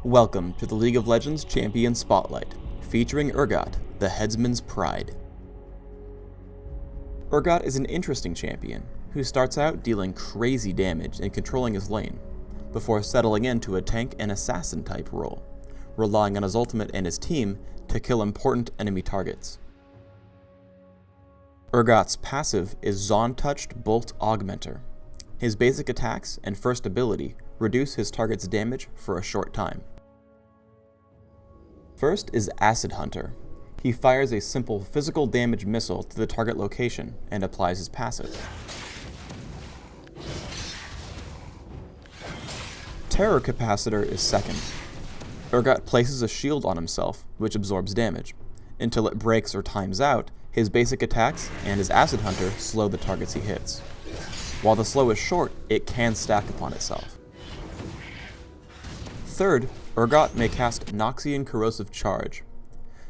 Welcome to the League of Legends Champion Spotlight, featuring Urgot, the Headsman's Pride. Urgot is an interesting champion, who starts out dealing crazy damage and controlling his lane, before settling into a tank and assassin type role, relying on his ultimate and his team to kill important enemy targets. Urgot's passive is Zon-Touched Bolt Augmenter. His basic attacks and first ability reduce his target's damage for a short time. First is Acid Hunter. He fires a simple physical damage missile to the target location and applies his passive. Terror Capacitor is second. Urgot places a shield on himself, which absorbs damage. Until it breaks or times out, his basic attacks and his Acid Hunter slow the targets he hits. While the slow is short, it can stack upon itself. Third, Urgot may cast Noxian Corrosive Charge.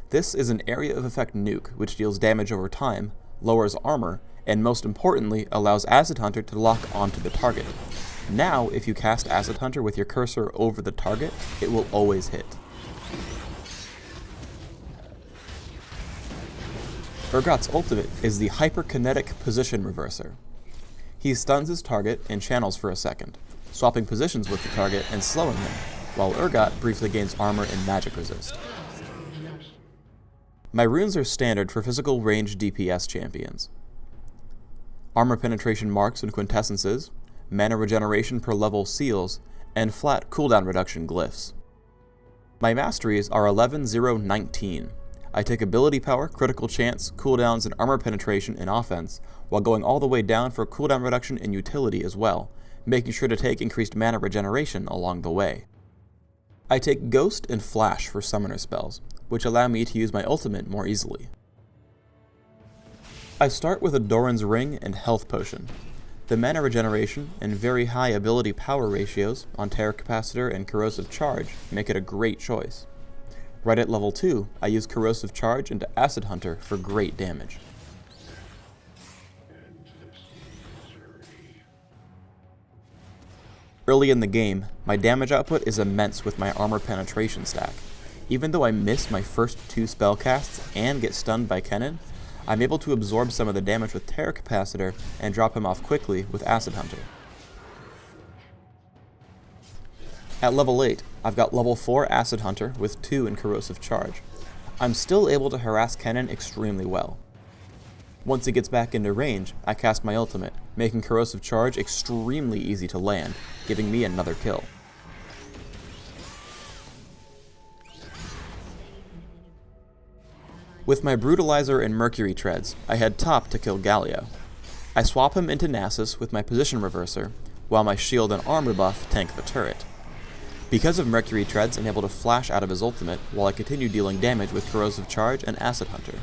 This is an area of effect nuke which deals damage over time, lowers armor, and most importantly allows Acid Hunter to lock onto the target. Now, if you cast Acid Hunter with your cursor over the target, it will always hit. Urgot's ultimate is the Hyperkinetic Position Reverser. He stuns his target and channels for a second, swapping positions with the target and slowing him, while Urgot briefly gains armor and magic resist. My runes are standard for physical range DPS champions. Armor penetration marks and quintessences, mana regeneration per level seals, and flat cooldown reduction glyphs. My masteries are 11, 0, 19. I take ability power, critical chance, cooldowns, and armor penetration in offense, while going all the way down for cooldown reduction and utility as well, making sure to take increased mana regeneration along the way. I take Ghost and Flash for summoner spells, which allow me to use my ultimate more easily. I start with a Doran's Ring and Health Potion. The mana regeneration and very high ability power ratios on Terror Capacitor and Corrosive Charge make it a great choice. Right at level 2, I use Corrosive Charge into Acid Hunter for great damage. Early in the game, my damage output is immense with my armor penetration stack. Even though I miss my first 2 spell casts and get stunned by Kennen, I'm able to absorb some of the damage with Terror Capacitor and drop him off quickly with Acid Hunter. At level 8, I've got level 4 Acid Hunter with 2 in Corrosive Charge. I'm still able to harass Kennen extremely well. Once he gets back into range, I cast my ultimate, making Corrosive Charge extremely easy to land, giving me another kill. With my Brutalizer and Mercury Treads, I head top to kill Galio. I swap him into Nasus with my Position Reverser, while my shield and armor buff tank the turret. Because of Mercury Treads, I'm able to flash out of his ultimate, while I continue dealing damage with Corrosive Charge and Acid Hunter.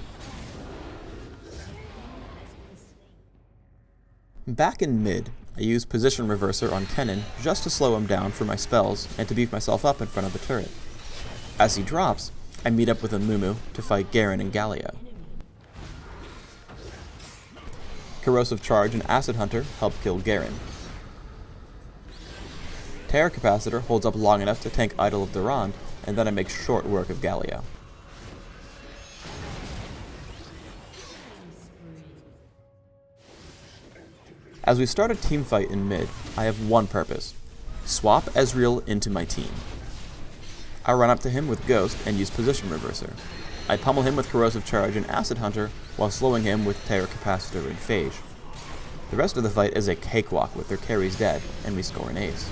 Back in mid, I use Position Reverser on Kennen just to slow him down for my spells and to beef myself up in front of the turret. As he drops, I meet up with a Mumu to fight Garen and Galio. Corrosive Charge and Acid Hunter help kill Garen. Terror Capacitor holds up long enough to tank Idol of Durand, and then I make short work of Galio. As we start a teamfight in mid, I have one purpose: swap Ezreal into my team. I run up to him with Ghost and use Position Reverser. I pummel him with Corrosive Charge and Acid Hunter while slowing him with Terror Capacitor and Phage. The rest of the fight is a cakewalk with their carries dead, and we score an ace.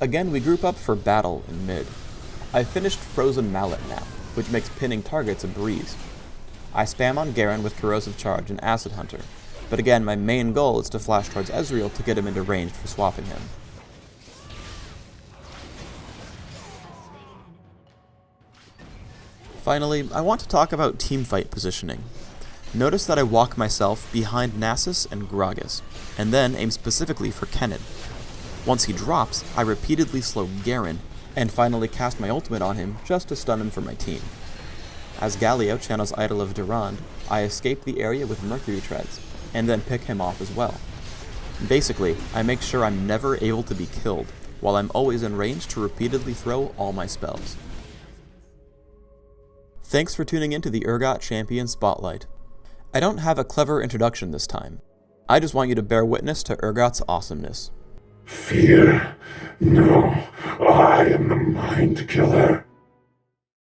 Again, we group up for battle in mid. I finished Frozen Mallet now, which makes pinning targets a breeze. I spam on Garen with Corrosive Charge and Acid Hunter, but again my main goal is to flash towards Ezreal to get him into range for swapping him. Finally, I want to talk about teamfight positioning. Notice that I walk myself behind Nasus and Gragas, and then aim specifically for Kennen. Once he drops, I repeatedly slow Garen, and finally cast my ultimate on him just to stun him for my team. As Galio channels Idol of Durand, I escape the area with Mercury Treads, and then pick him off as well. Basically, I make sure I'm never able to be killed, while I'm always in range to repeatedly throw all my spells. Thanks for tuning in to the Urgot Champion Spotlight. I don't have a clever introduction this time. I just want you to bear witness to Urgot's awesomeness. Fear? No, I am the Mind Killer.